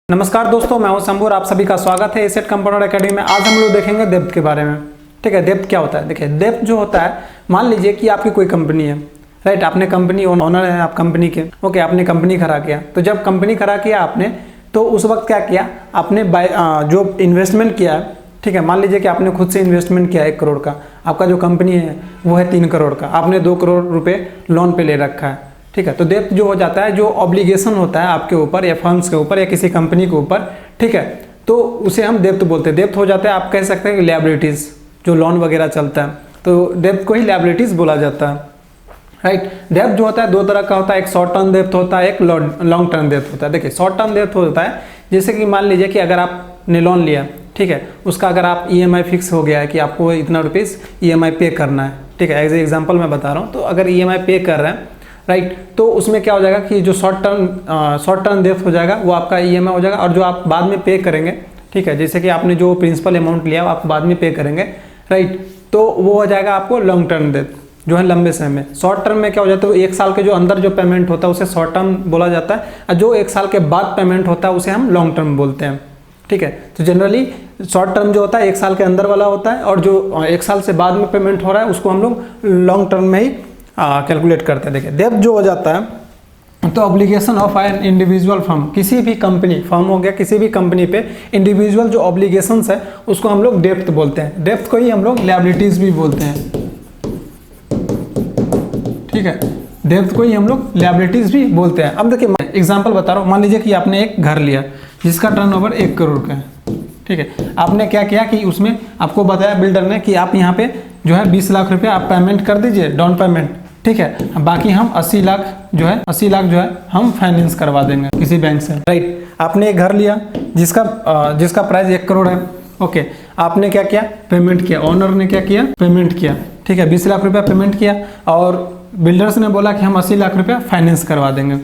नमस्कार दोस्तों, मैं हूं शंभू और आप सभी का स्वागत है एसेट कंपाउंडर एकेडमी में। आज हम लोग देखेंगे डेब्ट के बारे में। ठीक है, डेब्ट क्या होता है? देखिए, डेब्ट जो होता है, मान लीजिए कि आपकी कोई कंपनी है, राइट। आपने कंपनी ओनर है आप कंपनी के, ओके। आपने कंपनी खड़ा किया, तो जब कंपनी खड़ा किया आपने, तो उस वक्त क्या किया आपने, जो इन्वेस्टमेंट किया है, ठीक है। मान लीजिए कि आपने खुद से इन्वेस्टमेंट किया 1 करोड़ का, आपका जो कंपनी है वो है 3 करोड़ का, आपने 2 करोड़ रुपये लोन पे ले रखा है, ठीक है। तो डेब्ट जो हो जाता है, जो ऑब्लिगेशन होता है आपके ऊपर या फर्म्स के ऊपर या किसी कंपनी के ऊपर, ठीक है, तो उसे हम डेब्ट बोलते हैं। डेब्ट हो जाता है, आप कह सकते हैं कि लायबिलिटीज, जो लोन वगैरह चलता है, तो डेब्ट को ही लायबिलिटीज बोला जाता है, राइट। डेब्ट जो होता है 2 तरह का होता है, एक शॉर्ट टर्म डेब्ट होता है, एक लॉन्ग टर्म डेब्ट होता है। देखिए, शॉर्ट टर्म डेब्ट होता है जैसे कि मान लीजिए कि अगर आपने लोन लिया, ठीक है, उसका अगर आप EMI फिक्स हो गया है कि आपको इतना रुपीज़ EMI पे करना है, ठीक है। एज एग्जाम्पल मैं बता रहा हूँ, तो अगर EMI पे कर रहे हैं, राइट, तो उसमें क्या हो जाएगा कि जो शॉर्ट टर्म डेब्ट हो जाएगा वो आपका EMI हो जाएगा, और जो आप बाद में पे करेंगे, ठीक है, जैसे कि आपने जो प्रिंसिपल अमाउंट लिया वो आप बाद में पे करेंगे, राइट, तो वो हो जाएगा आपको लॉन्ग टर्म डेब्ट, जो है लंबे समय में। शॉर्ट टर्म में क्या हो जाता है, 1 साल के जो अंदर जो पेमेंट होता है उसे शॉर्ट टर्म बोला जाता है, और जो 1 साल के बाद पेमेंट होता है उसे हम लॉन्ग टर्म बोलते हैं, ठीक है। तो जनरली शॉर्ट टर्म जो होता है 1 साल के अंदर वाला होता है, और जो 1 साल से बाद में पेमेंट हो रहा है उसको हम लोग लॉन्ग टर्म में ही कैलकुलेट करते हैं। देखिए, डेब्ट जो हो जाता है, तो obligation of an individual firm, किसी भी कंपनी, फर्म हो गया, किसी भी कंपनी पे इंडिविजुअल जो ऑब्लिगेशंस है उसको हम लोग डेब्ट बोलते हैं। डेब्ट को ही हम लोग लायबिलिटीज भी बोलते हैं, ठीक है। डेब्ट को ही हम लोग लायबिलिटीज भी बोलते हैं। अब देखिए, मैं एग्जांपल बता रहा हूँ। मान लीजिए कि आपने एक घर लिया जिसका टर्नओवर 1 करोड़ का है, ठीक है। आपने क्या किया कि उसमें आपको बताया बिल्डर ने कि आप यहाँ पे जो है 20 लाख रुपए आप पेमेंट कर दीजिए, डाउन पेमेंट, ठीक है। बाकी हम 80 लाख जो है हम फाइनेंस करवा देंगे किसी बैंक से, राइट। आपने एक घर लिया जिसका प्राइस 1 करोड़ है, ओके। आपने क्या किया, पेमेंट किया, ओनर ने क्या किया, पेमेंट किया, ठीक है, 20 लाख रुपया पेमेंट किया, और बिल्डर्स ने बोला कि हम 80 लाख रुपया फाइनेंस करवा देंगे,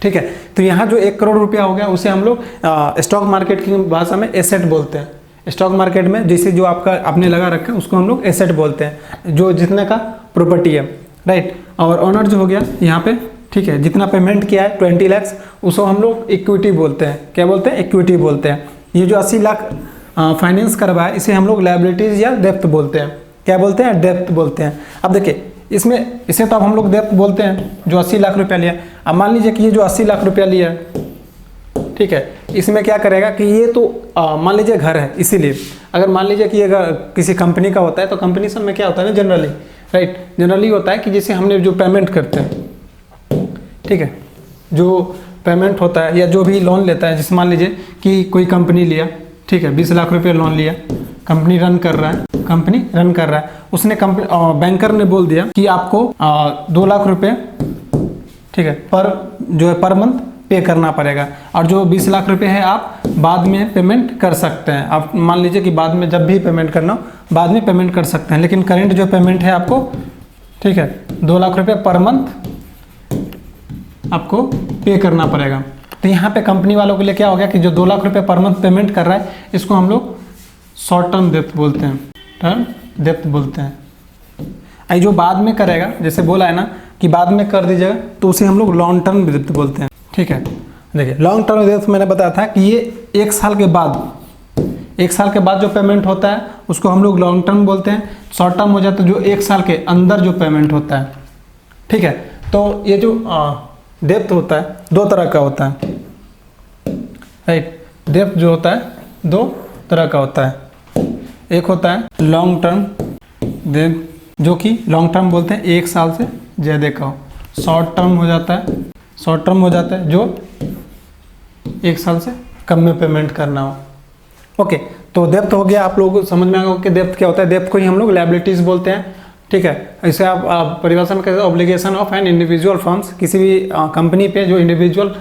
ठीक है। तो यहाँ जो 1 करोड़ रुपया हो गया उसे हम लोग स्टॉक मार्केट की भाषा में एसेट बोलते हैं। स्टॉक मार्केट में जैसे जो आपने लगा रखा है उसको हम लोग एसेट बोलते हैं, जो जितने का प्रॉपर्टी है, राइट। और ओनर जो हो गया यहाँ पे, ठीक है, जितना पेमेंट किया है 20 लाख, उसको हम लोग इक्विटी बोलते हैं। क्या बोलते हैं? इक्विटी बोलते हैं। ये जो 80 लाख फाइनेंस करवाया इसे हम लोग लायबिलिटीज या डेब्ट बोलते हैं। क्या बोलते हैं? डेब्ट बोलते हैं। अब देखिए, इसे तो अब हम लोग डेब्ट बोलते हैं जो 80 लाख रुपया लिया। अब मान लीजिए कि ये जो 80 लाख रुपया लिया है, ठीक है, इसमें क्या करेगा कि ये तो मान लीजिए घर है, इसीलिए अगर मान लीजिए कि अगर किसी कंपनी का होता है तो कंपनी सब में क्या होता है ना, जनरली, राइट, जनरली होता है कि जैसे हमने जो पेमेंट करते हैं, ठीक है, जो पेमेंट होता है या जो भी लोन लेता है, जैसे मान लीजिए कि कोई कंपनी लिया, ठीक है, 20 लाख रुपये लोन लिया, कंपनी रन कर रहा है, उसने बैंकर ने बोल दिया कि आपको 2 लाख रुपये, ठीक है, पर मंथ पे करना पड़ेगा, और जो 20 लाख रुपए है आप बाद में पेमेंट कर सकते हैं। आप मान लीजिए कि बाद में जब भी पेमेंट करना हो बाद में पेमेंट कर सकते हैं, लेकिन करेंट जो पेमेंट है आपको, ठीक है, 2 लाख रुपए पर मंथ आपको पे करना पड़ेगा। तो यहाँ पे कंपनी वालों के लिए क्या हो गया कि जो 2 लाख रुपए पर मंथ पेमेंट कर रहा है इसको हम लोग शॉर्ट टर्म डेब्ट बोलते हैं, जो बाद में करेगा, जैसे बोला है ना कि बाद में कर दीजिएगा, तो उसे हम लोग लॉन्ग टर्म डेब्ट बोलते हैं, ठीक है। देखिए, लॉन्ग टर्म डेब्ट मैंने बताया था कि ये 1 साल के बाद जो पेमेंट होता है उसको हम लोग लॉन्ग टर्म बोलते हैं। शॉर्ट टर्म हो जाता है जो 1 साल के अंदर जो पेमेंट होता है, ठीक है। तो ये जो डेब्ट होता है 2 तरह का होता है, राइट। डेब्ट जो होता है 2 तरह का होता है। एक होता है लॉन्ग टर्म डेब्ट, जो कि लॉन्ग टर्म बोलते हैं 1 साल से ज़्यादा का हो। शॉर्ट टर्म हो जाता है जो 1 साल से कम में पेमेंट करना हो, ओके। तो डेब्ट हो गया, आप लोगों को समझ में आएगा कि डेब्ट क्या होता है। डेब्ट को ही हम लोग लायबिलिटीज बोलते हैं, ठीक है। इसे आप परिभाषा में कहते हैं obligation of an individual firms, किसी भी कंपनी पे जो इंडिविजुअल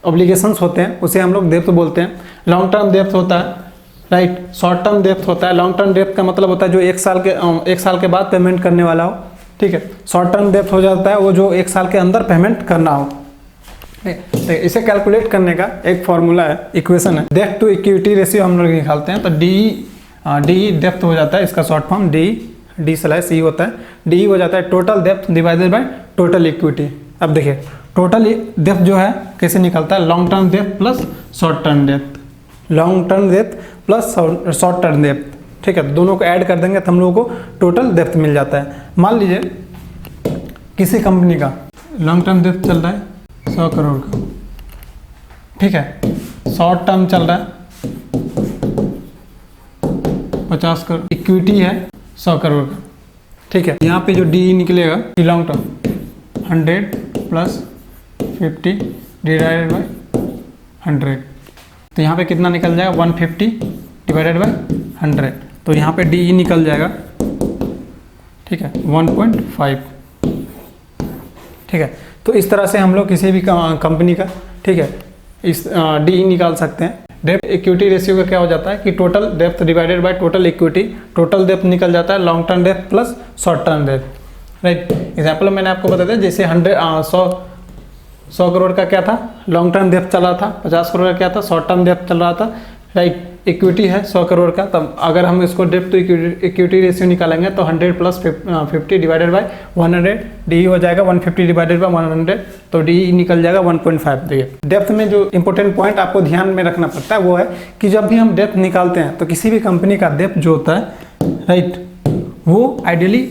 ऑब्लिगेशंस होते हैं उसे हम लोग डेब्ट बोलते हैं। लॉन्ग टर्म डेब्ट होता है, राइट। शॉर्ट टर्म डेब्ट होता है। लॉन्ग टर्म डेब्ट का मतलब होता है जो 1 साल के बाद पेमेंट करने वाला हो, ठीक है। शॉर्ट टर्म डेब्ट हो जाता है वो जो 1 साल के अंदर पेमेंट करना हो। इसे कैलकुलेट करने का एक फॉर्मूला है, इक्वेशन है, डेब्ट टू इक्विटी रेशियो हम लोग निकालते हैं। तो डी डेब्ट हो जाता है, इसका शॉर्ट फॉर्म डी/ई होता है। डी हो जाता है टोटल डेब्ट डिवाइडेड बाय टोटल इक्विटी। अब देखिए, टोटल डेप्थ जो है कैसे निकलता है, long term depth plus short term depth, long term depth plus short term depth, ठीक है। दोनों को ऐड कर देंगे तो हम लोगों को टोटल डेप्थ मिल जाता है। मान लीजिए किसी कंपनी का लॉन्ग टर्म डेप्थ चल रहा है 100 करोड़ का, ठीक है। शॉर्ट टर्म चल रहा है 50 करोड़, इक्विटी है 100 करोड़ का, ठीक है। यहाँ पे जो डी निकलेगा long term 100 plus 50 divided by 100, तो यहाँ पे कितना निकल जाएगा 150 डिवाइडेड बाय 100, तो यहाँ पे डी निकल जाएगा, ठीक है 1.5, ठीक है। तो इस तरह से हम लोग किसी भी कंपनी का, ठीक है, इस डी निकाल सकते हैं। डेप्थ इक्विटी रेशियो का क्या हो जाता है कि total depth divided by total equity, total depth निकल जाता है long term depth plus short term depth, right. Example मैंने आपको बता दिया, जैसे 100 करोड़ का क्या था लॉन्ग टर्म डेप्थ चल रहा था, 50 करोड़ का क्या था शॉर्ट टर्म डेप्थ चल रहा था, राइट। इक्विटी है 100 करोड़ का, तब अगर हम इसको डेप्थ टू इक्विटी रेशियो निकालेंगे तो 100 प्लस 50 डिवाइडेड बाय 100, डी हो जाएगा 150 डिवाइडेड बाय 100, तो डी निकल जाएगा 1.5। देखिए डेप्थ में जो इंपॉर्टेंट पॉइंट आपको ध्यान में रखना पड़ता है वो है कि जब भी हम डेप्थ निकालते हैं तो किसी भी कंपनी का डेप्थ जो होता है, राइट, वो आइडियली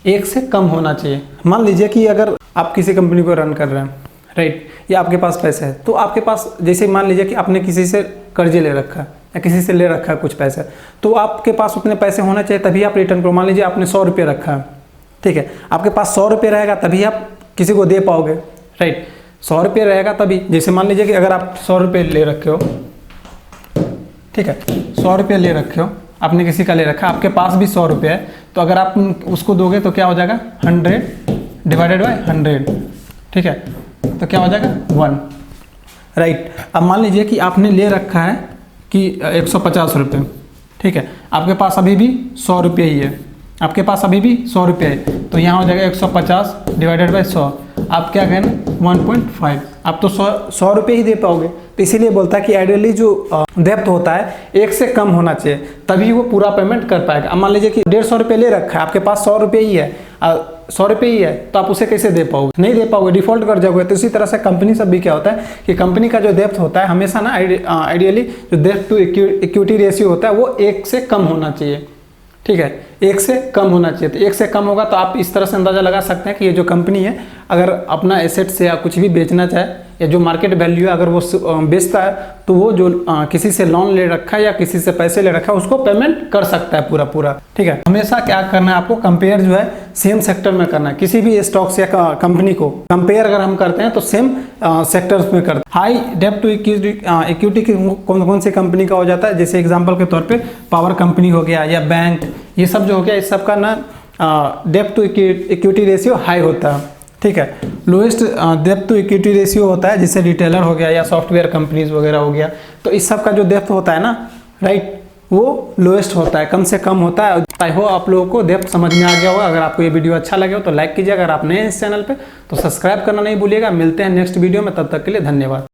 1 से कम होना चाहिए। मान लीजिए कि अगर आप किसी कंपनी को रन कर रहे हैं, राइट, या आपके पास पैसे है, तो आपके पास जैसे मान लीजिए कि आपने किसी से कर्जे ले रखा है या किसी से ले रखा है कुछ पैसे, तो आपके पास उतने पैसे होना चाहिए तभी आप रिटर्न करो। मान लीजिए आपने 100 रुपये रखा है, ठीक है, आपके पास 100 रुपये रहेगा तभी आप किसी को दे पाओगे, राइट। 100 रुपये रहेगा तभी, जैसे मान लीजिए कि अगर आप 100 रुपये ले रखे हो, ठीक है, 100 रुपये ले रखे हो, आपने किसी का ले रखा, आपके पास भी 100 रुपये है, तो अगर आप उसको दोगे तो क्या हो जाएगा 100 डिवाइडेड बाय 100, ठीक है, तो क्या हो जाएगा 1, राइट। अब मान लीजिए कि आपने ले रखा है कि 150 रुपये, ठीक है, आपके पास अभी भी 100 रुपये ही है, आपके पास अभी भी 100 रुपये है, तो यहाँ हो जाएगा 150 डिवाइडेड बाय 100, आप क्या कहें 1.5, आप तो 100 रुपये ही दे पाओगे। तो इसीलिए बोलता है कि आइडियली जो डेप्थ होता है 1 से कम होना चाहिए, तभी वो पूरा पेमेंट कर पाएगा। अब मान लीजिए कि 150 रुपये ले रखा है, आपके पास 100 रुपये ही है, 100 रुपये ही है, तो आप उसे कैसे दे पाओगे, नहीं दे पाओगे, डिफॉल्ट कर जाओगे। तो इसी तरह से कंपनी सब भी क्या होता है कि कंपनी का जो डेप्थ होता है हमेशा ना आइडियली जो डेप्थ टू इक्विटी रेशियो होता है वो 1 से कम होना चाहिए, ठीक है, 1 से कम होना चाहिए। तो 1 से कम होगा तो आप इस तरह से अंदाजा लगा सकते हैं कि ये जो कंपनी है अगर अपना एसेट्स या कुछ भी बेचना चाहे या जो मार्केट वैल्यू है अगर वो बेचता है तो वो जो किसी से लोन ले रखा है या किसी से पैसे ले रखा है उसको पेमेंट कर सकता है पूरा, ठीक है। हमेशा क्या करना है आपको, कंपेयर जो है सेम सेक्टर में करना है। किसी भी स्टॉक्स या कंपनी को कंपेयर अगर हम करते हैं तो सेम सेक्टर्स में करते हैं। हाई डेप्थ टू इक्विटी कौन सी कंपनी का हो जाता है, जैसे एग्जाम्पल के तौर पर पावर कंपनी हो गया या बैंक, ये सब जो हो गया, इस सब का ना डेप्थ टू इक्विटी रेशियो हाई होता है, ठीक है। लोएस्ट डेप्थ टू इक्विटी रेशियो होता है जैसे रिटेलर हो गया या सॉफ्टवेयर कंपनीज वगैरह हो गया, तो इस सब का जो डेप्थ होता है ना, राइट, वो लोएस्ट होता है, कम से कम होता है। आई होप आप लोगों को डेप्थ समझ में आ गया होगा। अगर आपको ये वीडियो अच्छा लगे हो तो लाइक कीजिए, अगर आप नए हैं इस चैनल पे तो सब्सक्राइब करना नहीं भूलिएगा। मिलते हैं नेक्स्ट वीडियो में, तब तक के लिए धन्यवाद।